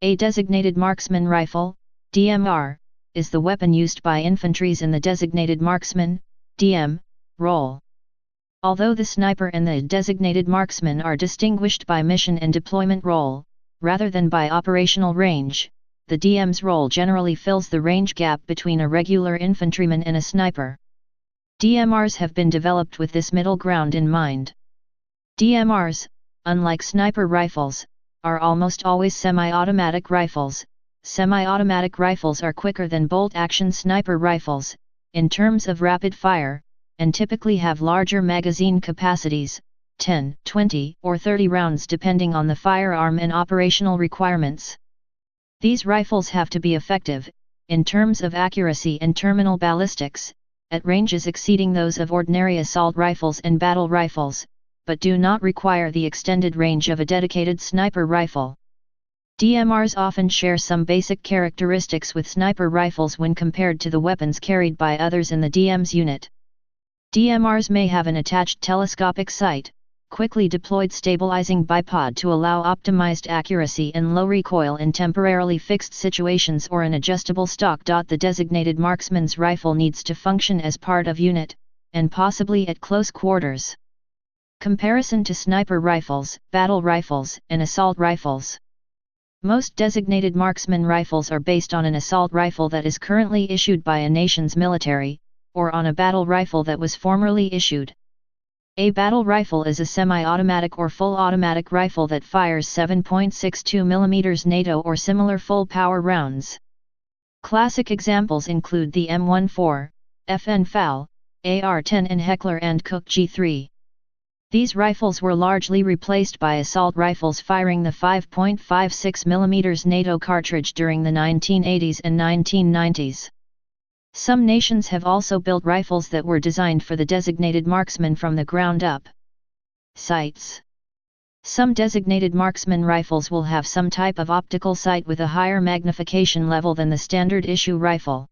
A designated marksman rifle, DMR, is the weapon used by infantries in the designated marksman, DM, role. Although the sniper and the designated marksman are distinguished by mission and deployment role, rather than by operational range, the DM's role generally fills the range gap between a regular infantryman and a sniper. DMRs have been developed with this middle ground in mind. DMRs, unlike sniper rifles, are almost always semi-automatic rifles. Semi-automatic rifles are quicker than bolt-action sniper rifles, in terms of rapid fire, and typically have larger magazine capacities, 10, 20, or 30 rounds depending on the firearm and operational requirements. These rifles have to be effective, in terms of accuracy and terminal ballistics, at ranges exceeding those of ordinary assault rifles and battle rifles, but do not require the extended range of a dedicated sniper rifle. DMRs often share some basic characteristics with sniper rifles when compared to the weapons carried by others in the DM's unit. DMRs may have an attached telescopic sight, quickly deployed stabilizing bipod to allow optimized accuracy and low recoil in temporarily fixed situations, or an adjustable stock. The designated marksman's rifle needs to function as part of unit, and possibly at close quarters. Comparison to sniper rifles, battle rifles, and assault rifles. Most designated marksman rifles are based on an assault rifle that is currently issued by a nation's military, or on a battle rifle that was formerly issued. A battle rifle is a semi-automatic or full-automatic rifle that fires 7.62 mm NATO or similar full-power rounds. Classic examples include the M14, FN FAL, AR-10 and Heckler & Koch G3. These rifles were largely replaced by assault rifles firing the 5.56 mm NATO cartridge during the 1980s and 1990s. Some nations have also built rifles that were designed for the designated marksman from the ground up. Sights. Some designated marksman rifles will have some type of optical sight with a higher magnification level than the standard issue rifle.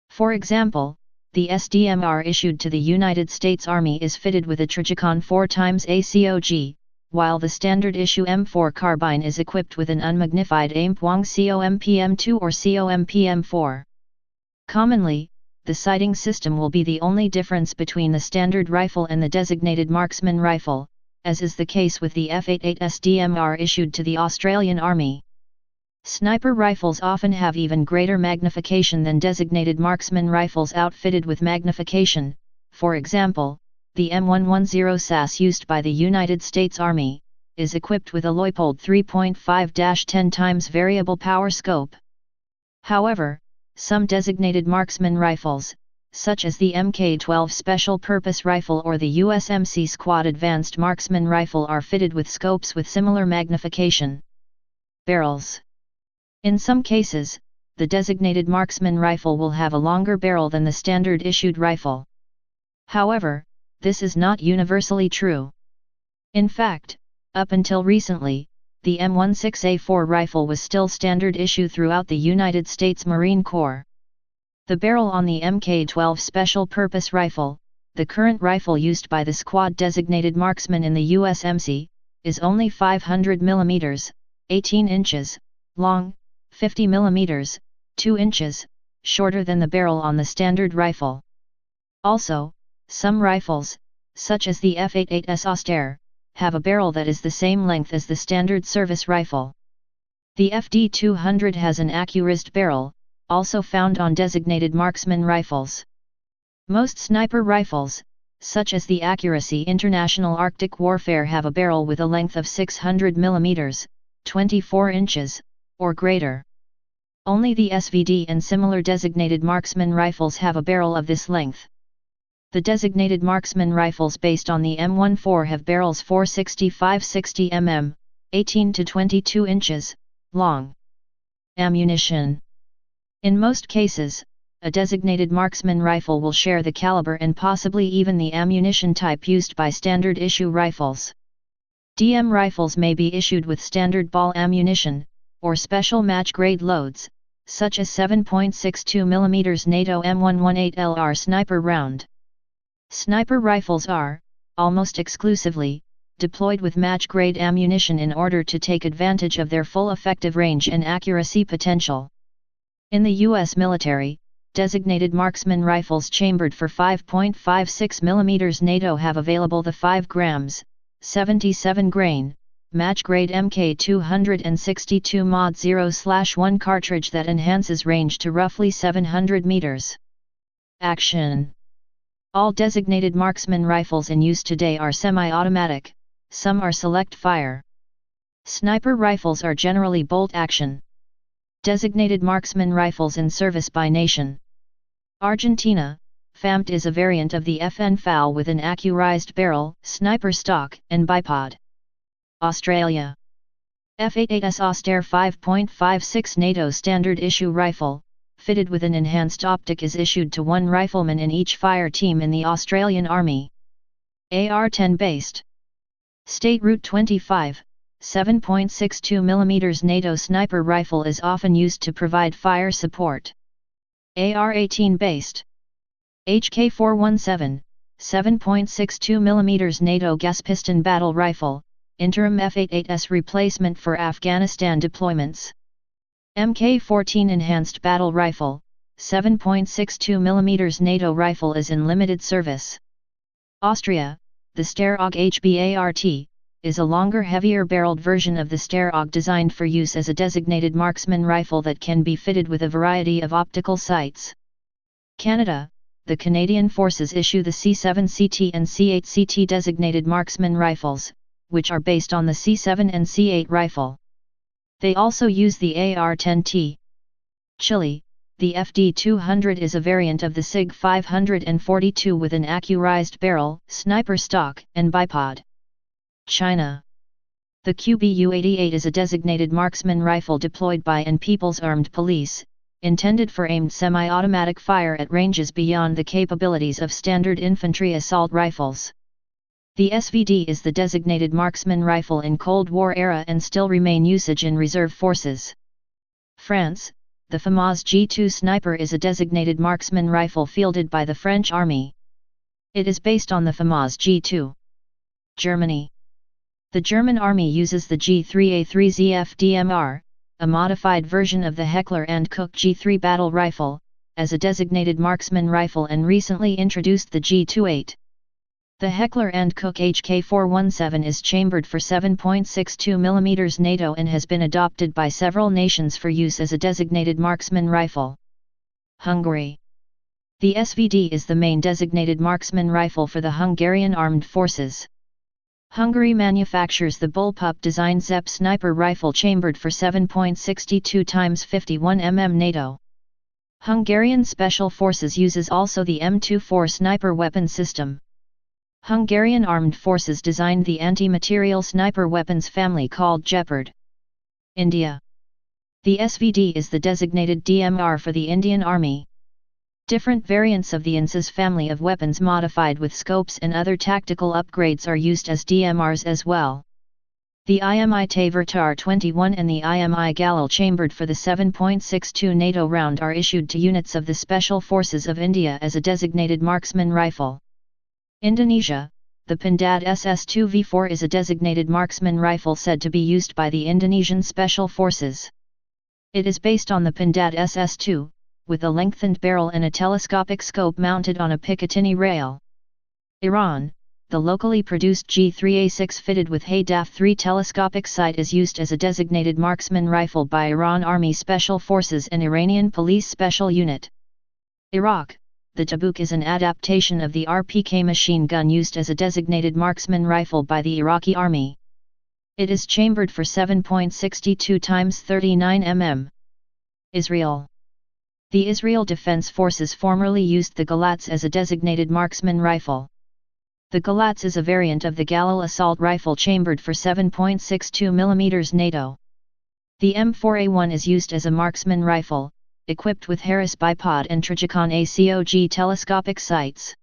For example, the SDMR issued to the United States Army is fitted with a Trigicon 4x ACOG, while the standard issue M4 carbine is equipped with an unmagnified Aimpuang COMPM2 or COMPM4. Commonly, the sighting system will be the only difference between the standard rifle and the designated marksman rifle, as is the case with the F88 SDMR issued to the Australian Army. Sniper rifles often have even greater magnification than designated marksman rifles outfitted with magnification. For example, the M110 SAS used by the United States Army is equipped with a Leupold 3.5-10x variable power scope. However, some designated marksman rifles, such as the Mk12 Special Purpose Rifle or the USMC Squad Advanced Marksman Rifle, are fitted with scopes with similar magnification. Barrels. In some cases, the designated marksman rifle will have a longer barrel than the standard issued rifle. However, this is not universally true. In fact, up until recently, the M16A4 rifle was still standard issue throughout the United States Marine Corps. The barrel on the Mk12 Special Purpose Rifle, the current rifle used by the squad designated marksman in the USMC, is only 500 mm, 18 inches, long, 50 mm, 2 inches, shorter than the barrel on the standard rifle. Also, some rifles, such as the F88S Austere, have a barrel that is the same length as the standard service rifle. The FD200 has an accurized barrel, also found on designated marksman rifles. Most sniper rifles, such as the Accuracy International Arctic Warfare, have a barrel with a length of 600 mm, 24 inches, or greater. Only the SVD and similar designated marksman rifles have a barrel of this length. The designated marksman rifles based on the M14 have barrels 465-60 mm, 18 to 22 inches, long. Ammunition. In most cases, a designated marksman rifle will share the caliber and possibly even the ammunition type used by standard issue rifles. DM rifles may be issued with standard ball ammunition, or special match-grade loads, such as 7.62 mm NATO M118LR sniper round. Sniper rifles are, almost exclusively, deployed with match-grade ammunition in order to take advantage of their full effective range and accuracy potential. In the U.S. military, designated marksman rifles chambered for 5.56 mm NATO have available the 5 grams, 77 grain, match-grade Mk262 Mod 0/1 cartridge that enhances range to roughly 700 meters. Action. All designated marksman rifles in use today are semi-automatic, some are select fire. Sniper rifles are generally bolt-action. Designated marksman rifles in service by nation. Argentina, FAMT is a variant of the FN FAL with an accurized barrel, sniper stock, and bipod. Australia. F88S Auster 5.56 NATO standard issue rifle, fitted with an enhanced optic, is issued to 1 rifleman in each fire team in the Australian Army. AR-10 based. State Route 25, 7.62 mm NATO sniper rifle is often used to provide fire support. AR-18 based. HK417, 7.62 mm NATO gas piston battle rifle, interim F88S replacement for Afghanistan deployments. Mk14 enhanced battle rifle, 7.62 mm NATO rifle is in limited service. Austria, the Starog HBART, is a longer, heavier-barreled version of the Starog designed for use as a designated marksman rifle that can be fitted with a variety of optical sights. Canada, the Canadian Forces issue the C7CT and C8CT designated marksman rifles, which are based on the C7 and C8 rifle. They also use the AR-10T. Chile, the FD200 is a variant of the SIG 542 with an accurized barrel, sniper stock, and bipod. China. The QBU-88 is a designated marksman rifle deployed by and People's Armed Police, intended for aimed semi-automatic fire at ranges beyond the capabilities of standard infantry assault rifles. The SVD is the designated marksman rifle in Cold War era and still remain usage in reserve forces. France, the FAMAS G2 Sniper is a designated marksman rifle fielded by the French Army. It is based on the FAMAS G2. Germany. The German Army uses the G3A3ZF DMR, a modified version of the Heckler & Koch G3 battle rifle, as a designated marksman rifle and recently introduced the G28. The Heckler & Koch HK417 is chambered for 7.62 mm NATO and has been adopted by several nations for use as a designated marksman rifle. Hungary. The SVD is the main designated marksman rifle for the Hungarian armed forces. Hungary manufactures the bullpup design ZEP sniper rifle chambered for 7.62 x 51 mm NATO. Hungarian Special Forces uses also the M24 sniper weapon system. Hungarian armed forces designed the anti-material sniper weapons family called Jeopard. India. The SVD is the designated DMR for the Indian Army. Different variants of the INSAS family of weapons modified with scopes and other tactical upgrades are used as DMRs as well. The IMI Taver TAR-21 and the IMI Galil chambered for the 7.62 NATO round are issued to units of the Special Forces of India as a designated marksman rifle. Indonesia, the Pindad SS2V4 is a designated marksman rifle said to be used by the Indonesian Special Forces. It is based on the Pindad SS2, with a lengthened barrel and a telescopic scope mounted on a Picatinny rail. Iran, the locally produced G3A6 fitted with Haydaf-3 telescopic sight is used as a designated marksman rifle by Iran Army Special Forces and Iranian Police Special Unit. Iraq, the Tabuk is an adaptation of the RPK machine gun used as a designated marksman rifle by the Iraqi Army. It is chambered for 7.62 x 39 mm. Israel. The Israel Defense Forces formerly used the Galatz as a designated marksman rifle. The Galatz is a variant of the Galil assault rifle chambered for 7.62 mm NATO. The M4A1 is used as a marksman rifle, equipped with Harris bipod and Trigicon ACOG telescopic sights.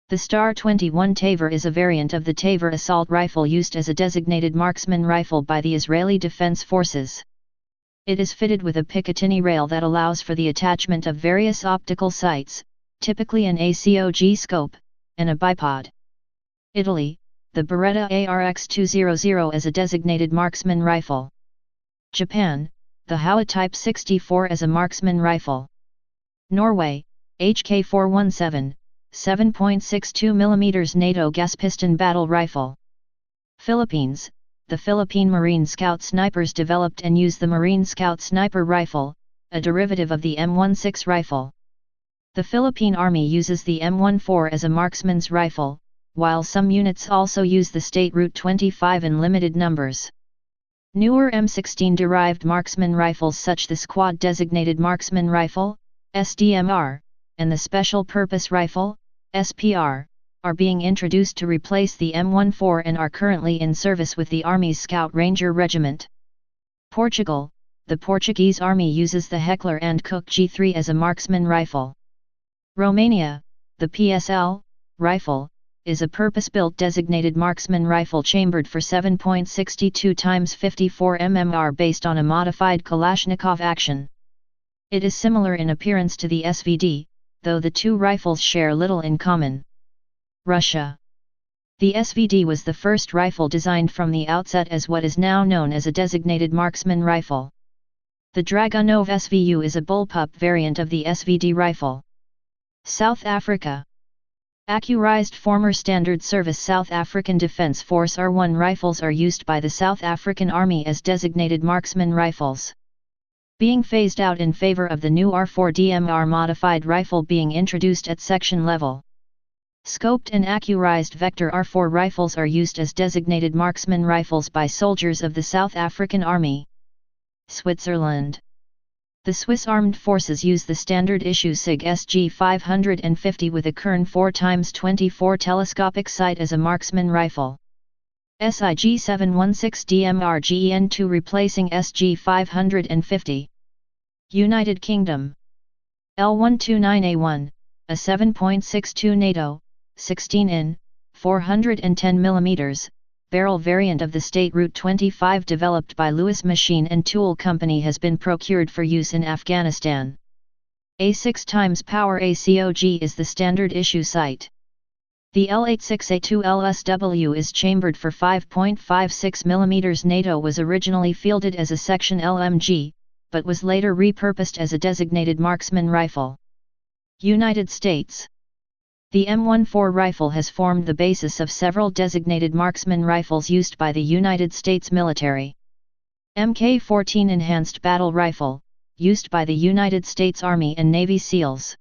The Star-21 Taver is a variant of the Taver assault rifle used as a designated marksman rifle by the Israeli Defense Forces. It is fitted with a Picatinny rail that allows for the attachment of various optical sights, typically an ACOG scope, and a bipod. Italy, the Beretta ARX200 as a designated marksman rifle. Japan, the Howa Type 64 as a marksman rifle. Norway, HK417, 7.62mm NATO gas piston battle rifle. Philippines, the Philippine Marine Scout snipers developed and use the Marine Scout sniper rifle, a derivative of the M16 rifle. The Philippine Army uses the M14 as a marksman's rifle, while some units also use the State Route 25 in limited numbers. Newer M16-derived marksman rifles such the Squad-Designated Marksman Rifle, SDMR, and the Special Purpose Rifle, SPR, are being introduced to replace the M14 and are currently in service with the Army's Scout Ranger Regiment. Portugal, the Portuguese Army uses the Heckler & Koch G3 as a marksman rifle. Romania, the PSL rifle, is a purpose-built designated marksman rifle chambered for 7.62 x 54 mmR based on a modified Kalashnikov action. It is similar in appearance to the SVD, though the two rifles share little in common. Russia. The SVD was the first rifle designed from the outset as what is now known as a designated marksman rifle. The Dragunov SVU is a bullpup variant of the SVD rifle. South Africa. Accurized former Standard Service South African Defence Force R1 rifles are used by the South African Army as designated marksman rifles. Being phased out in favour of the new R4 DMR modified rifle being introduced at section level. Scoped and accurized Vector R4 rifles are used as designated marksman rifles by soldiers of the South African Army. Switzerland. The Swiss Armed Forces use the standard issue SIG SG 550 with a Kern 4x24 telescopic sight as a marksman rifle. SIG 716 DMR GEN2 replacing SG 550. United Kingdom. L129A1, a 7.62 NATO, 16 in, 410 mm, barrel variant of the State Route 25 developed by Lewis Machine and Tool Company has been procured for use in Afghanistan. A 6x power ACOG is the standard issue sight. The L86A2 LSW is chambered for 5.56 mm. NATO was originally fielded as a section LMG, but was later repurposed as a designated marksman rifle. United States. The M14 rifle has formed the basis of several designated marksman rifles used by the United States military. Mk14 Enhanced Battle Rifle, used by the United States Army and Navy SEALs.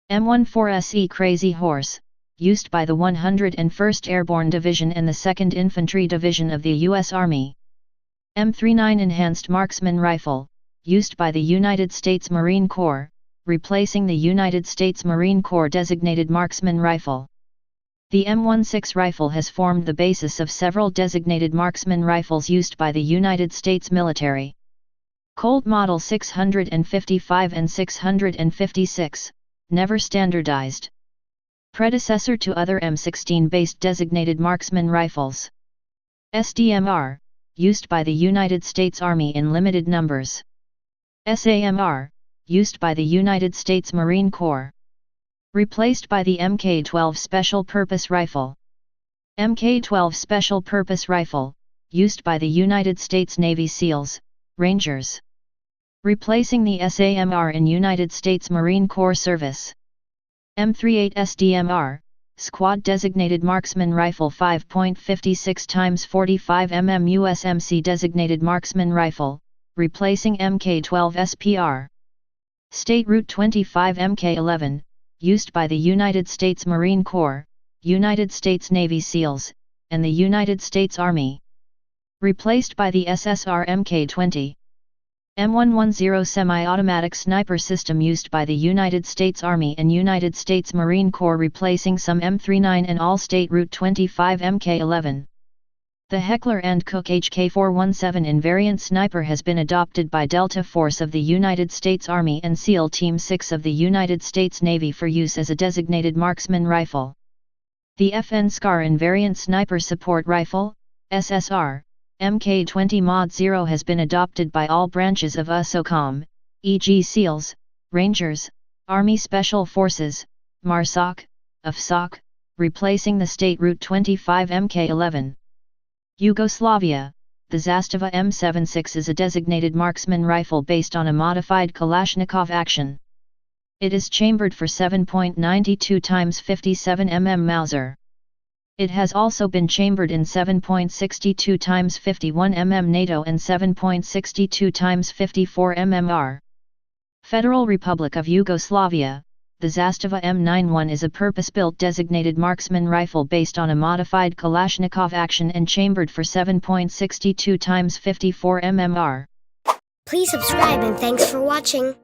M14SE Crazy Horse, used by the 101st Airborne Division and the 2nd Infantry Division of the U.S. Army. M39 Enhanced Marksman Rifle, used by the United States Marine Corps, replacing the United States Marine Corps designated marksman rifle. The M16 rifle has formed the basis of several designated marksman rifles used by the United States military. Colt Model 655 and 656, never standardized. Predecessor to other M16-based designated marksman rifles. SDMR, used by the United States Army in limited numbers. SAMR, used by the United States Marine Corps. Replaced by the Mk12 Special Purpose Rifle. Mk12 Special Purpose Rifle, used by the United States Navy SEALs, Rangers. Replacing the SAMR in United States Marine Corps service. M38 SDMR, Squad Designated Marksman Rifle 5.56 x 45 mm USMC Designated Marksman Rifle, replacing Mk12 SPR. State Route 25 Mk11, used by the United States Marine Corps, United States Navy SEALs, and the United States Army. Replaced by the SSR Mk20. M110 semi-automatic sniper system used by the United States Army and United States Marine Corps replacing some M39 and all State Route 25 Mk11. The Heckler & Koch HK417 invariant sniper has been adopted by Delta Force of the United States Army and SEAL Team 6 of the United States Navy for use as a designated marksman rifle. The FN SCAR invariant sniper support rifle, SSR, Mk20 Mod 0 has been adopted by all branches of USOCOM, e.g. SEALs, Rangers, Army Special Forces, MARSOC, AFSOC, replacing the state route 25 Mk11. Yugoslavia, the Zastava M76 is a designated marksman rifle based on a modified Kalashnikov action. It is chambered for 7.92 x 57 mm Mauser. It has also been chambered in 7.62 x 51 mm NATO and 7.62 x 54 mm R. Federal Republic of Yugoslavia, the Zastava M91 is a purpose-built designated marksman rifle based on a modified Kalashnikov action and chambered for 7.62 x 54 mm R. Please subscribe and thanks for watching.